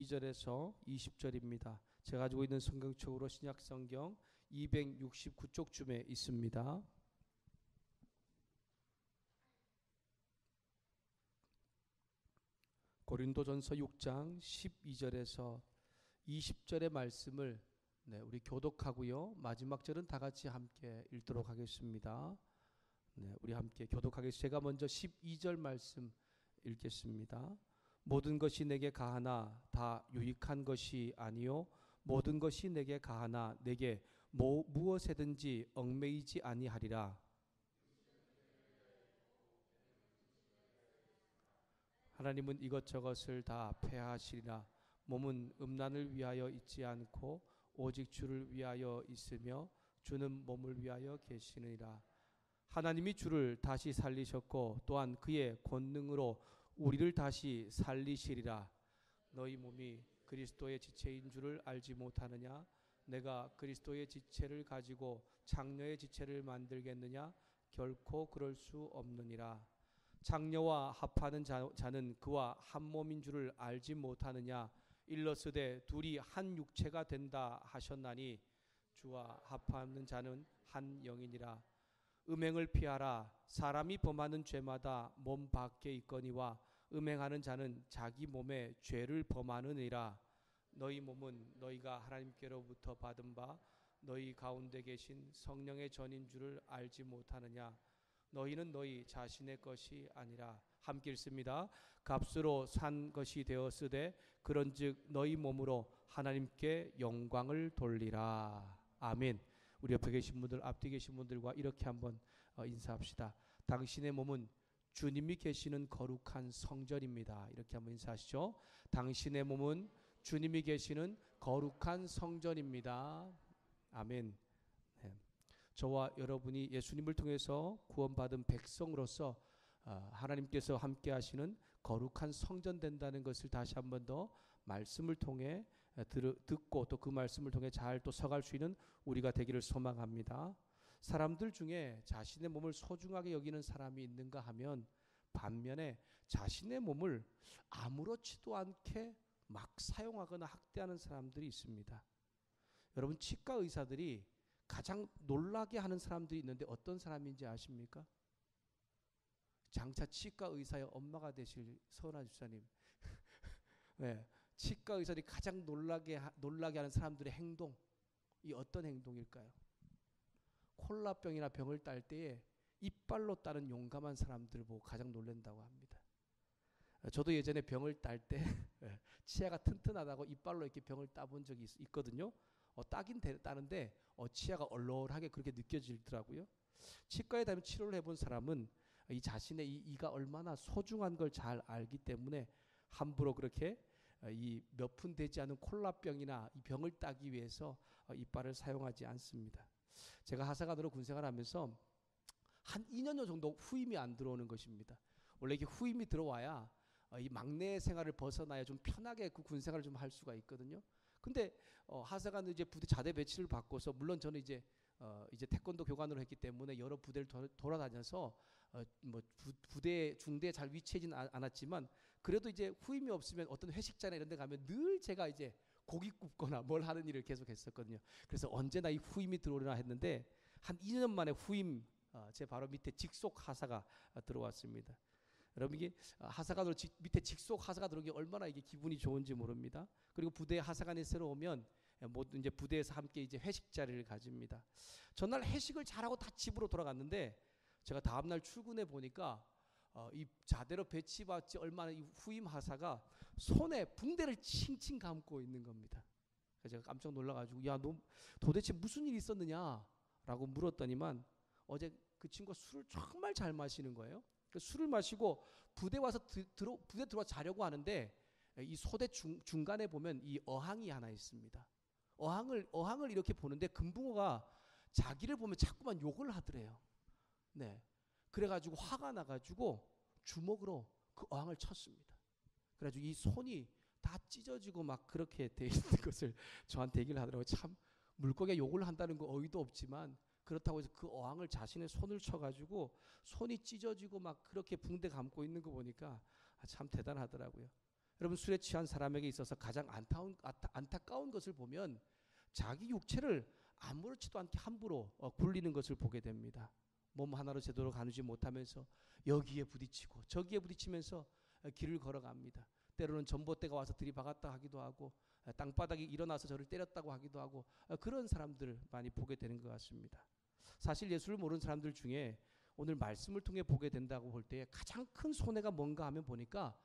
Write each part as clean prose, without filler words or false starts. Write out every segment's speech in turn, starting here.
12절에서 20절입니다. 제가 가지고 있는 성경책으로 신약성경 269쪽쯤에 있습니다. 고린도전서 6장 12절에서 20절의 말씀을 우리 교독하고요. 마지막 절은 다 같이 함께 읽도록 하겠습니다. 우리 함께 교독하겠습니다. 제가 먼저 12절 말씀 읽겠습니다. 모든 것이 내게 가하나 다 유익한 것이 아니요 모든 것이 내게 가하나 내게 무엇에든지 얽매이지 아니하리라. 하나님은 이것저것을 다 폐하시리라. 몸은 음란을 위하여 있지 않고 오직 주를 위하여 있으며 주는 몸을 위하여 계시느니라. 하나님이 주를 다시 살리셨고 또한 그의 권능으로 우리를 다시 살리시리라. 너희 몸이 그리스도의 지체인 줄을 알지 못하느냐? 내가 그리스도의 지체를 가지고 장녀의 지체를 만들겠느냐? 결코 그럴 수 없느니라. 장녀와 합하는 자는 그와 한 몸인 줄을 알지 못하느냐? 일러스되 둘이 한 육체가 된다 하셨나니 주와 합하는 자는 한 영이니라. 음행을 피하라. 사람이 범하는 죄마다 몸 밖에 있거니와 음행하는 자는 자기 몸에 죄를 범하느니라. 너희 몸은 너희가 하나님께로부터 받은 바 너희 가운데 계신 성령의 전인 줄을 알지 못하느냐? 너희는 너희 자신의 것이 아니라 함께 읽습니다. 값으로 산 것이 되었으되 그런즉 너희 몸으로 하나님께 영광을 돌리라. 아멘. 우리 옆에 계신 분들, 앞뒤 계신 분들과 이렇게 한번 인사합시다. 당신의 몸은 주님이 계시는 거룩한 성전입니다. 이렇게 한번 인사하시죠. 당신의 몸은 주님이 계시는 거룩한 성전입니다. 아멘. 네. 저와 여러분이 예수님을 통해서 구원받은 백성으로서 하나님께서 함께 하시는 거룩한 성전 된다는 것을 다시 한 번 더 말씀을 통해 듣고 또 그 말씀을 통해 잘 또 서갈 수 있는 우리가 되기를 소망합니다. 사람들 중에 자신의 몸을 소중하게 여기는 사람이 있는가 하면 반면에 자신의 몸을 아무렇지도 않게 막 사용하거나 학대하는 사람들이 있습니다. 여러분, 치과 의사들이 가장 놀라게 하는 사람들이 있는데 어떤 사람인지 아십니까? 장차 치과 의사의 엄마가 되실 서은아 집사님. 네, 치과 의사들이 가장 놀라게 하는 사람들의 행동이 어떤 행동일까요? 콜라병이나 병을 딸 때에 이빨로 따는 용감한 사람들 보고 가장 놀란다고 합니다. 저도 예전에 병을 딸 때 치아가 튼튼하다고 이빨로 이렇게 병을 따본 적이 있거든요. 따긴 따는데 치아가 얼얼하게 그렇게 느껴지더라고요. 치과에 다니면 치료를 해본 사람은 이 자신의 이가 얼마나 소중한 걸 잘 알기 때문에 함부로 그렇게 이 몇 푼 되지 않은 콜라병이나 이 병을 따기 위해서 이빨을 사용하지 않습니다. 제가 하사관으로 군생활하면서 한 2년 정도 후임이 안 들어오는 것입니다. 원래 이게 후임이 들어와야 이 막내 생활을 벗어나야 좀 편하게 그 군생활을 좀 할 수가 있거든요. 근데 하사관은 이제 부대 자대 배치를 바꿔서 물론 저는 이제 태권도 교관으로 했기 때문에 여러 부대를 돌아다녀서 뭐 부대 중대에 잘 위치하진 않았지만 그래도 이제 후임이 없으면 어떤 회식 자리나 이런 데 가면 늘 제가 이제 고기 굽거나 뭘 하는 일을 계속 했었거든요. 그래서 언제나 이 후임이 들어오려나 했는데 한 2년 만에 후임 제 바로 밑에 직속 하사가 들어왔습니다. 여러분, 이게 하사관으로 밑에 직속 하사가 들어오는 게 얼마나 이게 기분이 좋은지 모릅니다. 그리고 부대에 하사관이 새로 오면 모두 이제 부대에서 함께 이제 회식 자리를 가집니다. 전날 회식을 잘하고 다 집으로 돌아갔는데 제가 다음날 출근해 보니까 이 자대로 배치받지 얼마나 이 후임 하사가 손에 붕대를 칭칭 감고 있는 겁니다. 그래서 제가 깜짝 놀라가지고 야, 너 도대체 무슨 일이 있었느냐라고 물었더니만 어제 그 친구가 술을 정말 잘 마시는 거예요. 술을 마시고 부대 와서 부대 들어와 자려고 하는데 이 소대 중간에 보면 이 어항이 하나 있습니다. 어항을 이렇게 보는데 금붕어가 자기를 보면 자꾸만 욕을 하더래요. 네. 그래가지고 화가 나가지고 주먹으로 그 어항을 쳤습니다. 그래가지고 이 손이 다 찢어지고 막 그렇게 돼 있는 것을 저한테 얘기를 하더라고요. 참 물고기가 욕을 한다는 거 어이도 없지만 그렇다고 해서 그 어항을 자신의 손을 쳐가지고 손이 찢어지고 막 그렇게 붕대 감고 있는 거 보니까 참 대단하더라고요. 여러분, 술에 취한 사람에게 있어서 가장 안타까운 것을 보면 자기 육체를 아무렇지도 않게 함부로 굴리는 것을 보게 됩니다. 몸 하나로 제대로 가누지 못하면서 여기에 부딪히고 저기에 부딪히면서 길을 걸어갑니다. 때로는 전봇대가 와서 들이박았다 하기도 하고 땅바닥이 일어나서 저를 때렸다고 하기도 하고 그런 사람들을 많이 보게 되는 것 같습니다. 사실 예수를 모르는 사람들 중에 오늘 말씀을 통해 보게 된다고 볼 때 가장 큰 손해가 뭔가 하면 보니까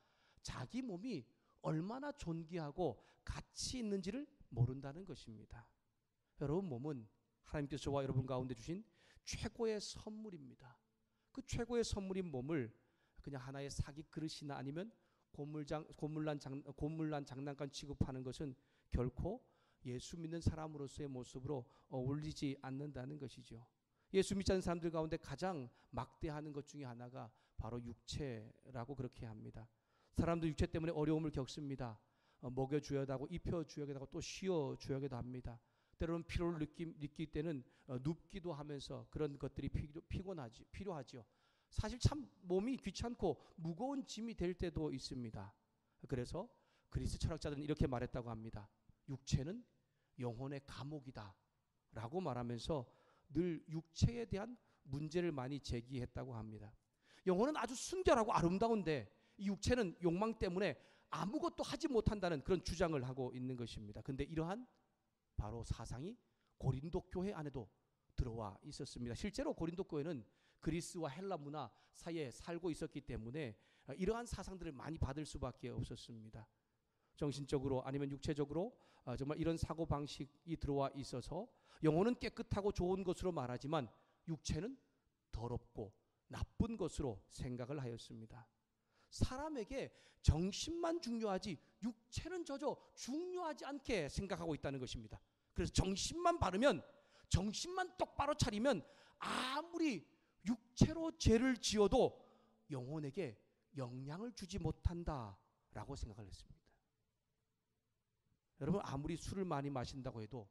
자기 몸이 얼마나 존귀하고 가치 있는지를 모른다는 것입니다. 여러분, 몸은 하나님께서 저와 여러분 가운데 주신 최고의 선물입니다. 그 최고의 선물인 몸을 그냥 하나의 사기 그릇이나 아니면 고물난 장난감 취급하는 것은 결코 예수 믿는 사람으로서의 모습으로 어울리지 않는다는 것이죠. 예수 믿지 않는 사람들 가운데 가장 막대하는 것 중에 하나가 바로 육체라고 그렇게 합니다. 사람들 육체 때문에 어려움을 겪습니다. 먹여주어야 하고 입혀주어야 하고 또 쉬어주어야 합니다. 때로는 피로를 느낄 때는 눕기도 하면서 그런 것들이 필요하죠. 사실 참 몸이 귀찮고 무거운 짐이 될 때도 있습니다. 그래서 그리스 철학자들은 이렇게 말했다고 합니다. 육체는 영혼의 감옥이다 라고 말하면서 늘 육체에 대한 문제를 많이 제기했다고 합니다. 영혼은 아주 순결하고 아름다운데 이 육체는 욕망 때문에 아무것도 하지 못한다는 그런 주장을 하고 있는 것입니다. 근데 이러한 바로 사상이 고린도 교회 안에도 들어와 있었습니다. 실제로 고린도 교회는 그리스와 헬라 문화 사이에 살고 있었기 때문에 이러한 사상들을 많이 받을 수밖에 없었습니다. 정신적으로 아니면 육체적으로 정말 이런 사고방식이 들어와 있어서 영혼은 깨끗하고 좋은 것으로 말하지만 육체는 더럽고 나쁜 것으로 생각을 하였습니다. 사람에게 정신만 중요하지 육체는 저저 중요하지 않게 생각하고 있다는 것입니다. 그래서 정신만 바르면, 정신만 똑바로 차리면 아무리 육체로 죄를 지어도 영혼에게 영향을 주지 못한다라고 생각을 했습니다. 여러분, 아무리 술을 많이 마신다고 해도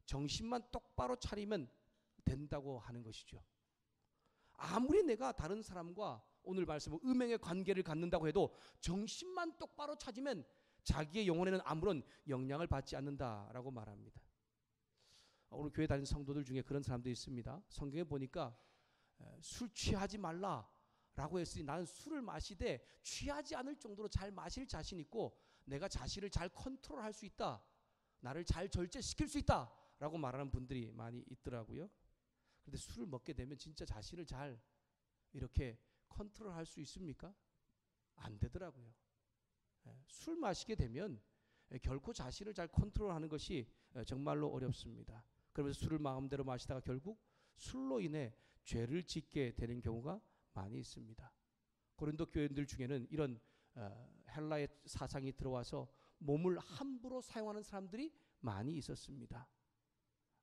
정신만 똑바로 차리면 된다고 하는 것이죠. 아무리 내가 다른 사람과 오늘 말씀 음행의 관계를 갖는다고 해도 정신만 똑바로 차지면 자기의 영혼에는 아무런 영향을 받지 않는다라고 말합니다. 오늘 교회 다니는 성도들 중에 그런 사람도 있습니다. 성경에 보니까 술 취하지 말라라고 했으니 나는 술을 마시되 취하지 않을 정도로 잘 마실 자신 있고 내가 자신을 잘 컨트롤할 수 있다, 나를 잘 절제시킬 수 있다라고 말하는 분들이 많이 있더라고요. 그런데 술을 먹게 되면 진짜 자신을 잘 이렇게 컨트롤할 수 있습니까? 안 되더라고요. 술 마시게 되면 결코 자신을 잘 컨트롤하는 것이 정말로 어렵습니다. 그러면서 술을 마음대로 마시다가 결국 술로 인해 죄를 짓게 되는 경우가 많이 있습니다. 고린도 교인들 중에는 이런 헬라의 사상이 들어와서 몸을 함부로 사용하는 사람들이 많이 있었습니다.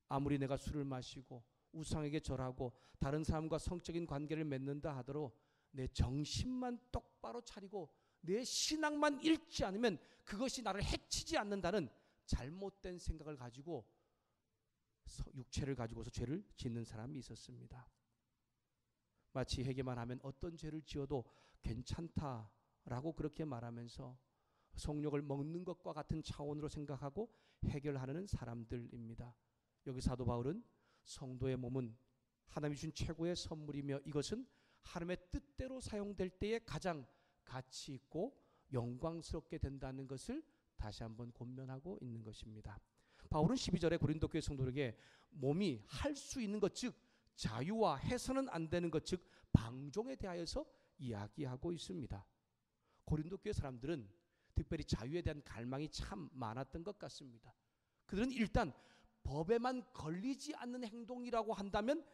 아무리 내가 술을 마시고 우상에게 절하고 다른 사람과 성적인 관계를 맺는다 하더라도 내 정신만 똑바로 차리고 내 신앙만 잃지 않으면 그것이 나를 해치지 않는다는 잘못된 생각을 가지고 육체를 가지고서 죄를 짓는 사람이 있었습니다. 마치 회개만 하면 어떤 죄를 지어도 괜찮다라고 그렇게 말하면서 성욕을 먹는 것과 같은 차원으로 생각하고 해결하는 사람들입니다. 여기 사도 바울은 성도의 몸은 하나님이 주신 최고의 선물이며 이것은 하나님의 뜻대로 사용될 때에 가장 가치 있고 영광스럽게 된다는 것을 다시 한번 권면하고 있는 것입니다. 바울은 12절에 고린도 교회 성도에게 몸이 할 수 있는 것, 즉 자유와 해서는 안 되는 것, 즉 방종에 대하여서 이야기하고 있습니다. 고린도 교회 사람들은 특별히 자유에 대한 갈망이 참 많았던 것 같습니다. 그들은 일단 법에만 걸리지 않는 행동이라고 한다면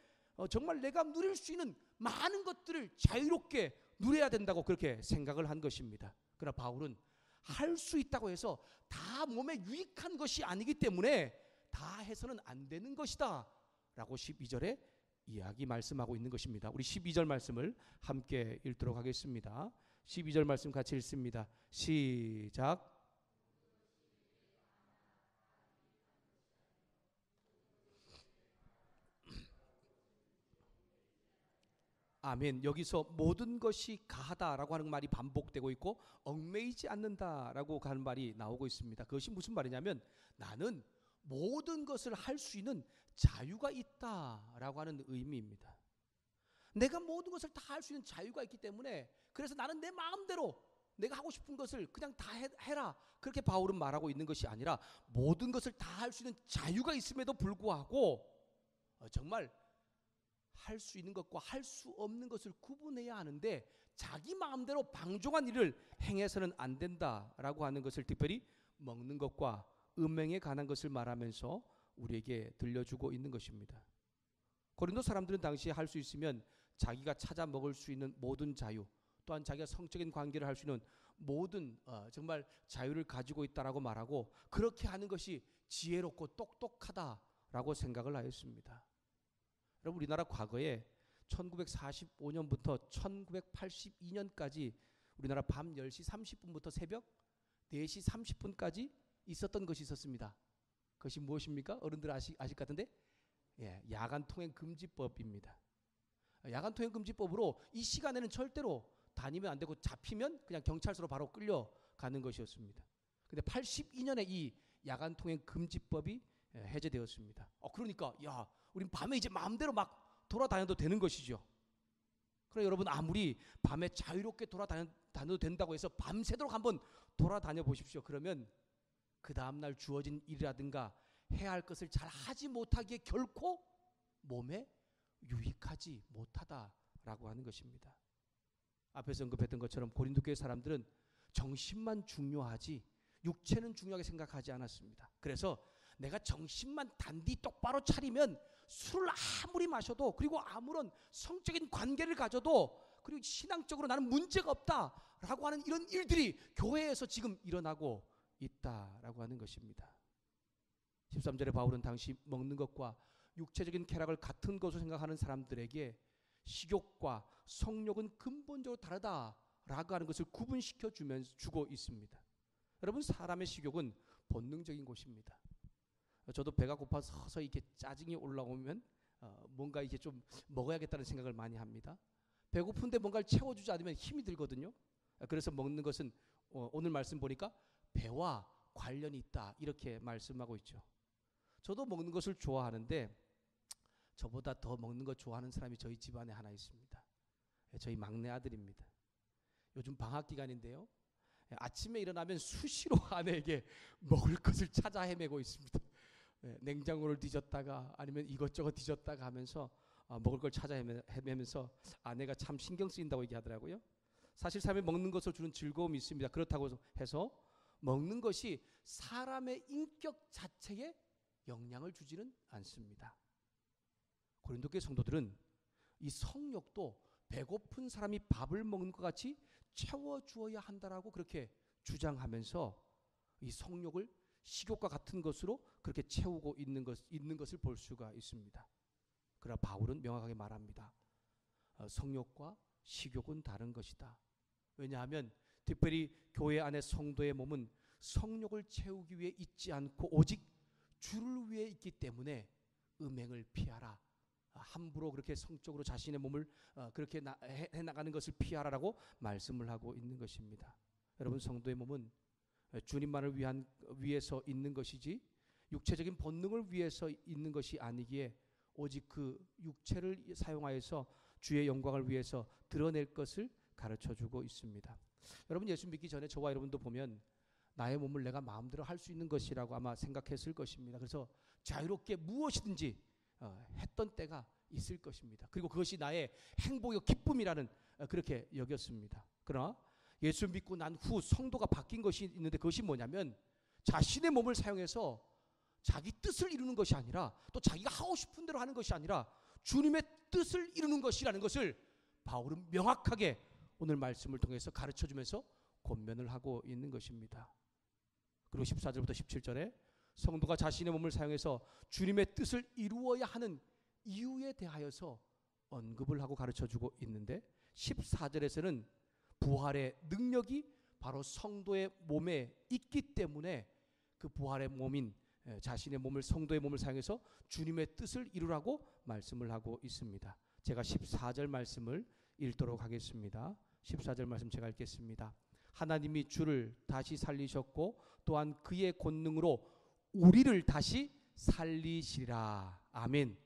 정말 내가 누릴 수 있는 많은 것들을 자유롭게 누려야 된다고 그렇게 생각을 한 것입니다. 그러나 바울은 할 수 있다고 해서 다 몸에 유익한 것이 아니기 때문에 다 해서는 안 되는 것이다 라고 12절에 말씀하고 있는 것입니다. 우리 12절 말씀을 함께 읽도록 하겠습니다. 12절 말씀 같이 읽습니다. 시작. 아멘. 여기서 모든 것이 가하다라고 하는 말이 반복되고 있고 얽매이지 않는다라고 하는 말이 나오고 있습니다. 그것이 무슨 말이냐면 나는 모든 것을 할 수 있는 자유가 있다라고 하는 의미입니다. 내가 모든 것을 다 할 수 있는 자유가 있기 때문에 그래서 나는 내 마음대로 내가 하고 싶은 것을 그냥 다 해라. 그렇게 바울은 말하고 있는 것이 아니라 모든 것을 다 할 수 있는 자유가 있음에도 불구하고 정말 할 수 있는 것과 할 수 없는 것을 구분해야 하는데 자기 마음대로 방종한 일을 행해서는 안 된다라고 하는 것을 특별히 먹는 것과 음행에 관한 것을 말하면서 우리에게 들려주고 있는 것입니다. 고린도 사람들은 당시에 할 수 있으면 자기가 찾아 먹을 수 있는 모든 자유, 또한 자기가 성적인 관계를 할 수 있는 모든 정말 자유를 가지고 있다라고 말하고 그렇게 하는 것이 지혜롭고 똑똑하다라고 생각을 하였습니다. 여러분 우리나라 과거에 1945년부터 1982년까지 우리나라 밤 10시 30분부터 새벽 4시 30분까지 있었던 것이 있었습니다. 그것이 무엇입니까? 어른들 아실 것 같은데 야간 통행 금지법입니다. 야간 통행 금지법으로 이 시간에는 절대로 다니면 안 되고 잡히면 그냥 경찰서로 바로 끌려가는 것이었습니다. 근데 82년에 이 야간 통행 금지법이 해제되었습니다. 그러니까 우린 밤에 이제 마음대로 막 돌아다녀도 되는 것이죠. 그래 여러분 아무리 밤에 자유롭게 돌아다녀도 된다고 해서 밤새도록 한번 돌아다녀 보십시오. 그러면 그 다음날 주어진 일이라든가 해야 할 것을 잘 하지 못하기에 결코 몸에 유익하지 못하다라고 하는 것입니다. 앞에서 언급했던 것처럼 고린도 교회 사람들은 정신만 중요하지 육체는 중요하게 생각하지 않았습니다. 그래서 내가 정신만 단디 똑바로 차리면 술을 아무리 마셔도 그리고 아무런 성적인 관계를 가져도 그리고 신앙적으로 나는 문제가 없다라고 하는 이런 일들이 교회에서 지금 일어나고 있다라고 하는 것입니다. 13절에 바울은 당시 먹는 것과 육체적인 쾌락을 같은 것으로 생각하는 사람들에게 식욕과 성욕은 근본적으로 다르다라고 하는 것을 구분시켜 주고 있습니다. 여러분 사람의 식욕은 본능적인 것입니다. 저도 배가 고파서 서서히 이렇게 짜증이 올라오면 뭔가 이게 좀 먹어야겠다는 생각을 많이 합니다. 배고픈데 뭔가를 채워주지 않으면 힘이 들거든요. 그래서 먹는 것은 오늘 말씀 보니까 배와 관련이 있다 이렇게 말씀하고 있죠. 저도 먹는 것을 좋아하는데 저보다 더 먹는 것 좋아하는 사람이 저희 집안에 하나 있습니다. 저희 막내 아들입니다. 요즘 방학 기간인데요. 아침에 일어나면 수시로 아내에게 먹을 것을 찾아 헤매고 있습니다. 냉장고를 뒤졌다가 아니면 이것저것 뒤졌다가 하면서 먹을 걸 찾아 헤매면서 아내가 참 신경 쓰인다고 얘기하더라고요. 사실 삶에 먹는 것을 주는 즐거움이 있습니다. 그렇다고 해서 먹는 것이 사람의 인격 자체에 영향을 주지는 않습니다. 고린도 교회 성도들은 이 성욕도 배고픈 사람이 밥을 먹는 것 같이 채워주어야 한다라고 그렇게 주장하면서 이 성욕을 식욕과 같은 것으로 그렇게 채우고 있는 것을 볼 수가 있습니다. 그러나 바울은 명확하게 말합니다. 성욕과 식욕은 다른 것이다. 왜냐하면 특별히 교회 안의 성도의 몸은 성욕을 채우기 위해 있지 않고 오직 주를 위해 있기 때문에 음행을 피하라. 함부로 그렇게 성적으로 자신의 몸을 그렇게 해나가는 것을 피하라라고 말씀을 하고 있는 것입니다. 여러분 성도의 몸은 주님만을 위해서 있는 것이지 육체적인 본능을 위해서 있는 것이 아니기에 오직 그 육체를 사용하여서 주의 영광을 위해서 드러낼 것을 가르쳐주고 있습니다. 여러분 예수 믿기 전에 저와 여러분도 보면 나의 몸을 내가 마음대로 할 수 있는 것이라고 아마 생각했을 것입니다. 그래서 자유롭게 무엇이든지 했던 때가 있을 것입니다. 그리고 그것이 나의 행복이고 기쁨이라는 그렇게 여겼습니다. 그러나 예수 믿고 난 후 성도가 바뀐 것이 있는데 그것이 뭐냐면 자신의 몸을 사용해서 자기 뜻을 이루는 것이 아니라 또 자기가 하고 싶은 대로 하는 것이 아니라 주님의 뜻을 이루는 것이라는 것을 바울은 명확하게 오늘 말씀을 통해서 가르쳐주면서 권면을 하고 있는 것입니다. 그리고 14절부터 17절에 성도가 자신의 몸을 사용해서 주님의 뜻을 이루어야 하는 이유에 대하여서 언급을 하고 가르쳐주고 있는데 14절에서는 부활의 능력이 바로 성도의 몸에 있기 때문에 그 부활의 몸인 자신의 몸을 성도의 몸을 사용해서 주님의 뜻을 이루라고 말씀을 하고 있습니다. 제가 14절 말씀을 읽도록 하겠습니다. 14절 말씀 제가 읽겠습니다. 하나님이 주를 다시 살리셨고 또한 그의 권능으로 우리를 다시 살리시리라. 아멘.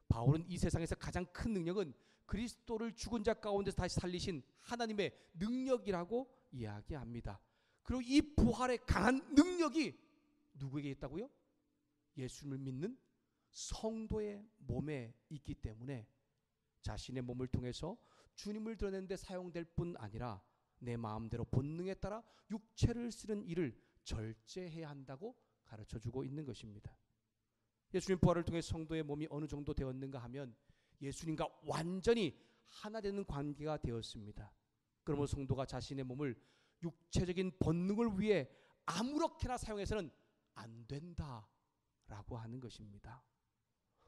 바울은 이 세상에서 가장 큰 능력은 그리스도를 죽은 자 가운데서 다시 살리신 하나님의 능력이라고 이야기합니다. 그리고 이 부활의 강한 능력이 누구에게 있다고요? 예수님을 믿는 성도의 몸에 있기 때문에 자신의 몸을 통해서 주님을 드러내는 데 사용될 뿐 아니라 내 마음대로 본능에 따라 육체를 쓰는 일을 절제해야 한다고 가르쳐주고 있는 것입니다. 예수님 부활을 통해 성도의 몸이 어느 정도 되었는가 하면 예수님과 완전히 하나 되는 관계가 되었습니다. 그러면 성도가 자신의 몸을 육체적인 본능을 위해 아무렇게나 사용해서는 안 된다라고 하는 것입니다.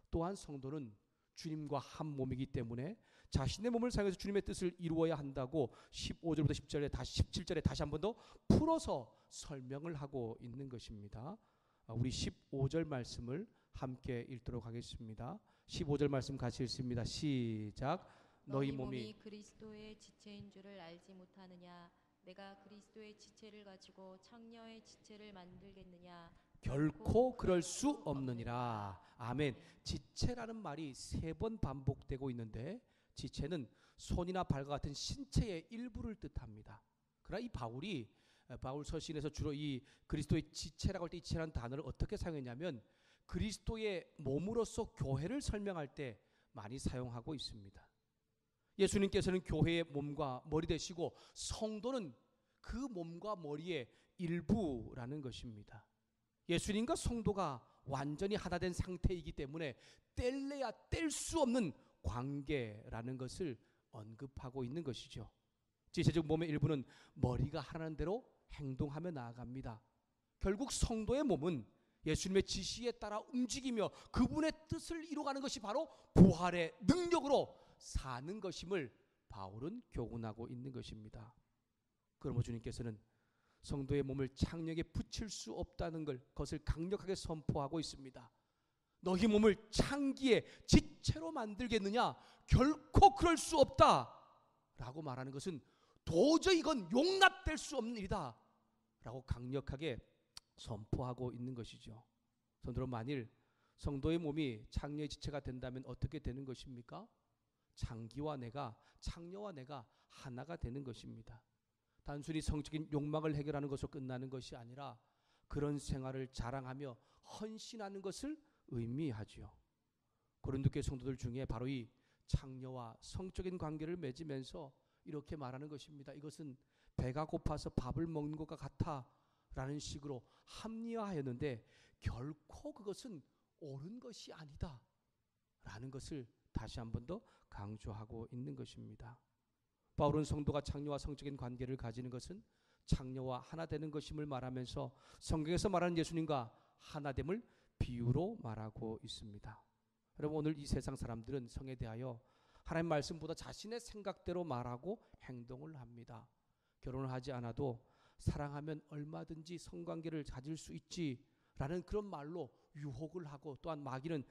또한 성도는 주님과 한 몸이기 때문에 자신의 몸을 사용해서 주님의 뜻을 이루어야 한다고 15절부터 17절에 다시 한 번 더 풀어서 설명을 하고 있는 것입니다. 우리 15절 말씀을 함께 읽도록 하겠습니다. 15절 말씀 같이 읽습니다. 시작. 너희 몸이 그리스도의 지체인 줄을 알지 못하느냐? 내가 그리스도의 지체를 가지고 창녀의 지체를 만들겠느냐? 결코 그럴 수 없느니라. 아멘. 지체라는 말이 3번 반복되고 있는데 지체는 손이나 발과 같은 신체의 일부를 뜻합니다. 그러나 이 바울 서신에서 주로 이 그리스도의 지체라고 할 때 이 지체라는 단어를 어떻게 사용했냐면 그리스도의 몸으로서 교회를 설명할 때 많이 사용하고 있습니다. 예수님께서는 교회의 몸과 머리 되시고 성도는 그 몸과 머리의 일부라는 것입니다. 예수님과 성도가 완전히 하나 된 상태이기 때문에 뗄래야 뗄 수 없는 관계라는 것을 언급하고 있는 것이죠. 지체적 몸의 일부는 머리가 하라는 대로 행동하며 나아갑니다. 결국 성도의 몸은 예수님의 지시에 따라 움직이며 그분의 뜻을 이루어가는 것이 바로 부활의 능력으로 사는 것임을 바울은 교훈하고 있는 것입니다. 그러므로 주님께서는 성도의 몸을 창녀에 붙일 수 없다는 것을 강력하게 선포하고 있습니다. 너희 몸을 창기의 지체로 만들겠느냐? 결코 그럴 수 없다 라고 말하는 것은 도저히 이건 용납될 수 없는 일이다 라고 강력하게 선포하고 있는 것이죠. 성도는 만일 성도의 몸이 창녀의 지체가 된다면 어떻게 되는 것입니까? 창녀와 내가 하나가 되는 것입니다. 단순히 성적인 욕망을 해결하는 것으로 끝나는 것이 아니라 그런 생활을 자랑하며 헌신하는 것을 의미하지요. 고린도교회 성도들 중에 바로 이 창녀와 성적인 관계를 맺으면서 이렇게 말하는 것입니다. 이것은 배가 고파서 밥을 먹는 것과 같아 라는 식으로 합리화하였는데 결코 그것은 옳은 것이 아니다 라는 것을 다시 한 번 더 강조하고 있는 것입니다. 바울은 성도가 창녀와 성적인 관계를 가지는 것은 창녀와 하나 되는 것임을 말하면서 성경에서 말하는 예수님과 하나됨을 비유로 말하고 있습니다. 여러분, 오늘 이 세상 사람들은 성에 대하여 하나님 말씀보다 자신의 생각대로 말하고 행동을 합니다. 결혼을 하지 않아도 사랑하면 얼마든지 성관계를 가질 수 있지라는 그런 말로 유혹을 하고 또한 마귀는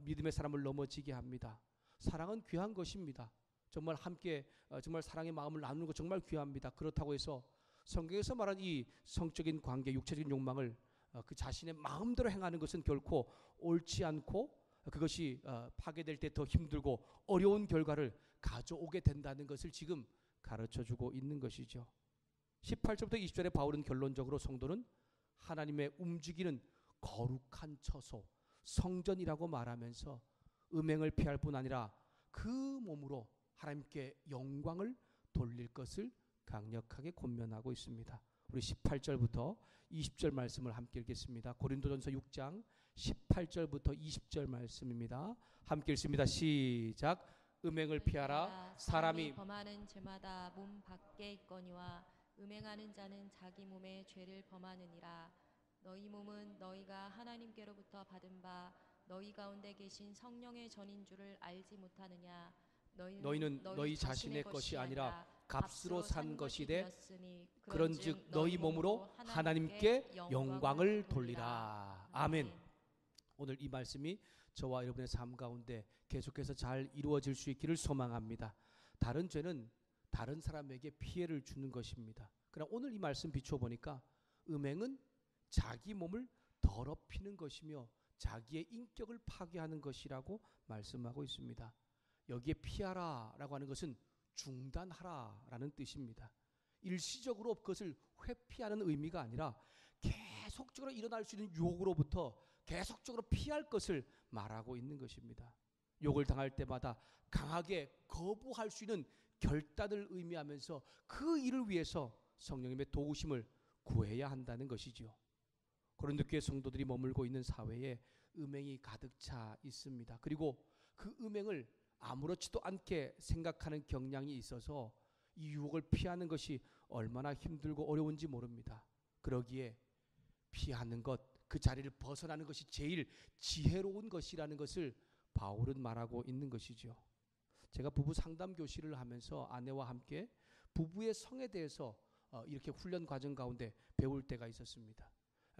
믿음의 사람을 넘어지게 합니다. 사랑은 귀한 것입니다. 정말 함께 정말 사랑의 마음을 나누는 것 정말 귀합니다. 그렇다고 해서 성경에서 말한 이 성적인 관계, 육체적인 욕망을 그 자신의 마음대로 행하는 것은 결코 옳지 않고 그것이 파괴될 때 더 힘들고 어려운 결과를 가져오게 된다는 것을 지금 가르쳐주고 있는 것이죠. 18절부터 20절에 바울은 결론적으로 성도는 하나님의 움직이는 거룩한 처소, 성전이라고 말하면서 음행을 피할 뿐 아니라 그 몸으로 하나님께 영광을 돌릴 것을 강력하게 권면하고 있습니다. 우리 18절부터 20절 말씀을 함께 읽겠습니다. 고린도전서 6장 18절부터 20절 말씀입니다. 함께 읽습니다. 시작. 음행을 피하라. 사람이 범하는 죄마다 몸 밖에 있거니와 음행하는 자는 자기 몸에 죄를 범하느니라. 너희 몸은 너희가 하나님께로부터 받은 바 너희 가운데 계신 성령의 전인 줄을 알지 못하느냐? 너희는 너희 자신의 것이 아니라 값으로 산 것이 돼 그런즉 너희 몸으로 하나님께 영광을 돌리라. 아멘. 오늘 이 말씀이 저와 여러분의 삶 가운데 계속해서 잘 이루어질 수 있기를 소망합니다. 다른 죄는 다른 사람에게 피해를 주는 것입니다. 그러나 오늘 이 말씀 비추어 보니까 음행은 자기 몸을 더럽히는 것이며 자기의 인격을 파괴하는 것이라고 말씀하고 있습니다. 여기에 피하라라고 하는 것은 중단하라라는 뜻입니다. 일시적으로 그것을 회피하는 의미가 아니라 계속적으로 일어날 수 있는 유혹으로부터 계속적으로 피할 것을 말하고 있는 것입니다. 욕을 당할 때마다 강하게 거부할 수 있는 결단을 의미하면서 그 일을 위해서 성령님의 도우심을 구해야 한다는 것이지요. 고린도 교회 성도들이 머물고 있는 사회에 음행이 가득 차 있습니다. 그리고 그 음행을 아무렇지도 않게 생각하는 경향이 있어서 이 유혹을 피하는 것이 얼마나 힘들고 어려운지 모릅니다. 그러기에 피하는 것, 그 자리를 벗어나는 것이 제일 지혜로운 것이라는 것을 바울은 말하고 있는 것이죠. 제가 부부 상담 교실을 하면서 아내와 함께 부부의 성에 대해서 이렇게 훈련 과정 가운데 배울 때가 있었습니다.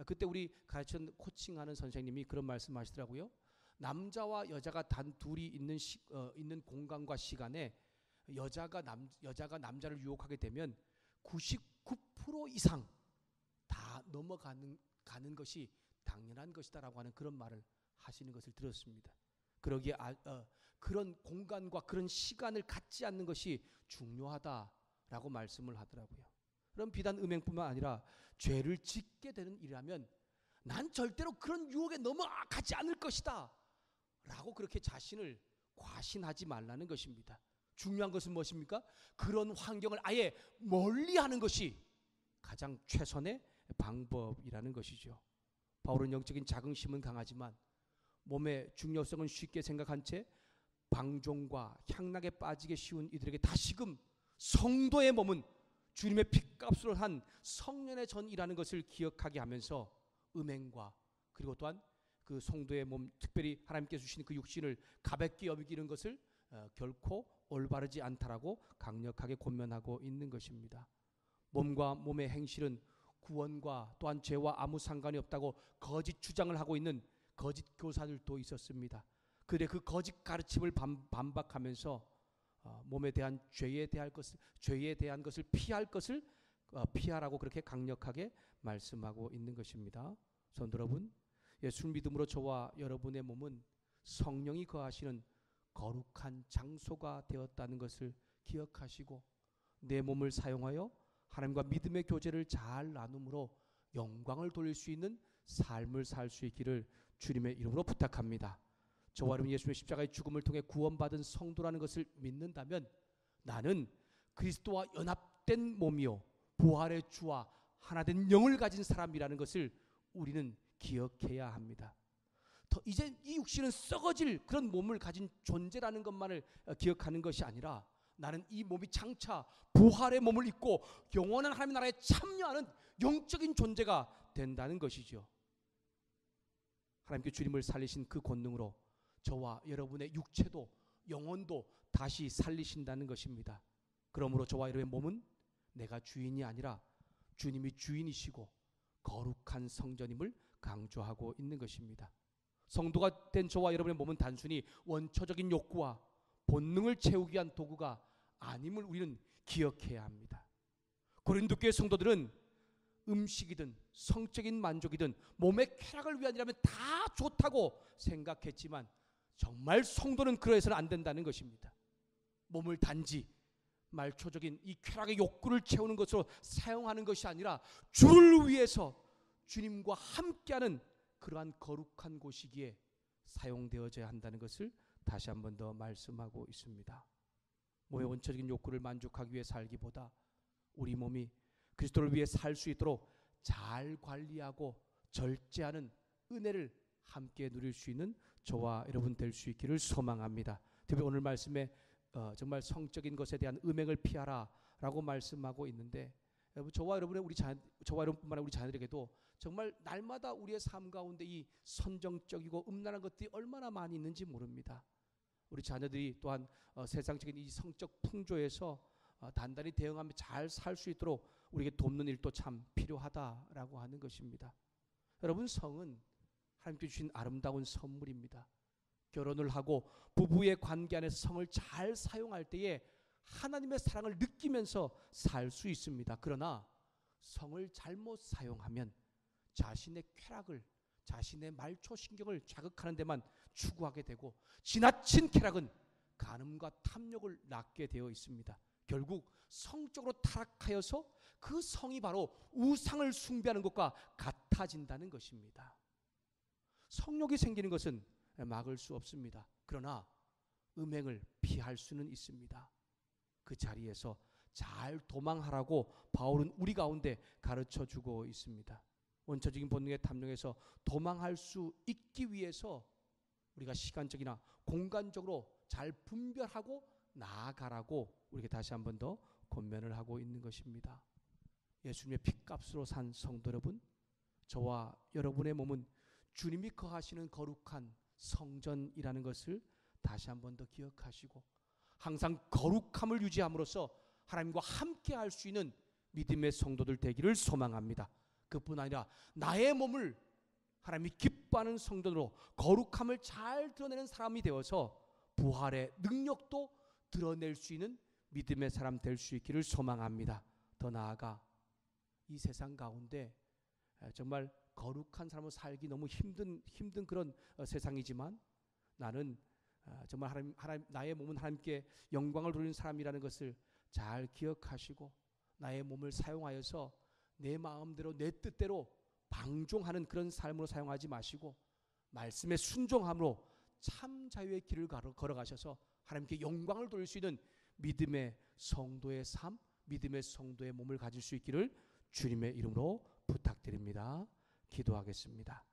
그때 우리 가르치는 코칭하는 선생님이 그런 말씀하시더라고요. 남자와 여자가 단 둘이 있는 공간과 시간에 여자가 남자를 유혹하게 되면 99% 이상 다 넘어가는 것이 당연한 것이다라고 하는 그런 말을 하시는 것을 들었습니다. 그러기에 그런 공간과 그런 시간을 갖지 않는 것이 중요하다라고 말씀을 하더라고요. 그럼 비단 음행뿐만 아니라 죄를 짓게 되는 일이라면 난 절대로 그런 유혹에 넘어가지 않을 것이다 라고 그렇게 자신을 과신하지 말라는 것입니다. 중요한 것은 무엇입니까? 그런 환경을 아예 멀리하는 것이 가장 최선의 방법이라는 것이죠. 바울은 영적인 자긍심은 강하지만 몸의 중요성은 쉽게 생각한 채 방종과 향락에 빠지게 쉬운 이들에게 다시금 성도의 몸은 주님의 핏값으로 한 성년의 전이라는 것을 기억하게 하면서 음행과 그리고 또한 그 성도의 몸, 특별히 하나님께서 주신 그 육신을 가볍게 여기는 것을 결코 올바르지 않다라고 강력하게 권면하고 있는 것입니다. 몸과 몸의 행실은 구원과 또한 죄와 아무 상관이 없다고 거짓 주장을 하고 있는 거짓 교사들도 있었습니다. 그래 그 거짓 가르침을 반박하면서 몸에 대한 죄에 대한 것을 피할 것을 피하라고 그렇게 강력하게 말씀하고 있는 것입니다. 성도 여러분, 예수 믿음으로 저와 여러분의 몸은 성령이 거하시는 거룩한 장소가 되었다는 것을 기억하시고 내 몸을 사용하여 하나님과 믿음의 교제를 잘 나눔으로 영광을 돌릴 수 있는 삶을 살 수 있기를 주님의 이름으로 부탁합니다. 저와 여러분 예수님의 십자가의 죽음을 통해 구원받은 성도라는 것을 믿는다면 나는 그리스도와 연합된 몸이요 부활의 주와 하나된 영을 가진 사람이라는 것을 우리는 기억해야 합니다. 이제 이 육신은 썩어질 그런 몸을 가진 존재라는 것만을 기억하는 것이 아니라 나는 이 몸이 장차 부활의 몸을 입고 영원한 하나님의 나라에 참여하는 영적인 존재가 된다는 것이죠. 하나님께 주님을 살리신 그 권능으로 저와 여러분의 육체도 영혼도 다시 살리신다는 것입니다. 그러므로 저와 여러분의 몸은 내가 주인이 아니라 주님이 주인이시고 거룩한 성전임을 강조하고 있는 것입니다. 성도가 된 저와 여러분의 몸은 단순히 원초적인 욕구와 본능을 채우기 위한 도구가 아님을 우리는 기억해야 합니다. 고린도 교회 성도들은 음식이든 성적인 만족이든 몸의 쾌락을 위한 일이라면 다 좋다고 생각했지만 정말 성도는 그러해서는 안 된다는 것입니다. 몸을 단지 말초적인 이 쾌락의 욕구를 채우는 것으로 사용하는 것이 아니라 주를 위해서 주님과 함께하는 그러한 거룩한 곳이기에 사용되어져야 한다는 것을 다시 한 번 더 말씀하고 있습니다. 몸의 원초적인 욕구를 만족하기 위해 살기보다 우리 몸이 그리스도를 위해 살 수 있도록 잘 관리하고 절제하는 은혜를 함께 누릴 수 있는 저와 여러분 될 수 있기를 소망합니다. 특히 오늘 말씀에 정말 성적인 것에 대한 음행을 피하라라고 말씀하고 있는데 저와 여러분뿐만 아니라 우리 자녀들에게도 정말 날마다 우리의 삶 가운데 이 선정적이고 음란한 것들이 얼마나 많이 있는지 모릅니다. 우리 자녀들이 또한 세상적인 이 성적 풍조에서 단단히 대응하며 잘 살 수 있도록 우리에게 돕는 일도 참 필요하다라고 하는 것입니다. 여러분 성은 하나님께 주신 아름다운 선물입니다. 결혼을 하고 부부의 관계 안에서 성을 잘 사용할 때에 하나님의 사랑을 느끼면서 살 수 있습니다. 그러나 성을 잘못 사용하면 자신의 쾌락을, 자신의 말초신경을 자극하는 데만 추구하게 되고 지나친 쾌락은 간음과 탐욕을 낳게 되어 있습니다. 결국 성적으로 타락하여서 그 성이 바로 우상을 숭배하는 것과 같아진다는 것입니다. 성욕이 생기는 것은 막을 수 없습니다. 그러나 음행을 피할 수는 있습니다. 그 자리에서 잘 도망하라고 바울은 우리 가운데 가르쳐주고 있습니다. 원초적인 본능의 탐욕에서 도망할 수 있기 위해서 우리가 시간적이나 공간적으로 잘 분별하고 나아가라고 우리에게 다시 한 번 더 권면을 하고 있는 것입니다. 예수님의 핏값으로 산 성도 여러분, 저와 여러분의 몸은 주님이 거하시는 거룩한 성전이라는 것을 다시 한 번 더 기억하시고 항상 거룩함을 유지함으로써 하나님과 함께 할 수 있는 믿음의 성도들 되기를 소망합니다. 그뿐 아니라 나의 몸을 하나님이 기뻐하는 성전으로 거룩함을 잘 드러내는 사람이 되어서 부활의 능력도 드러낼 수 있는 믿음의 사람 될 수 있기를 소망합니다. 더 나아가 이 세상 가운데 정말 거룩한 사람으로 살기 너무 힘든 그런 세상이지만 나는 정말 하나님 나의 몸은 하나님께 영광을 돌리는 사람이라는 것을 잘 기억하시고 나의 몸을 사용하여서 내 마음대로 내 뜻대로 방종하는 그런 삶으로 사용하지 마시고 말씀에 순종함으로 참 자유의 길을 걸어가셔서 하나님께 영광을 돌릴 수 있는 믿음의 성도의 삶, 믿음의 성도의 몸을 가질 수 있기를 주님의 이름으로 부탁드립니다. 기도하겠습니다.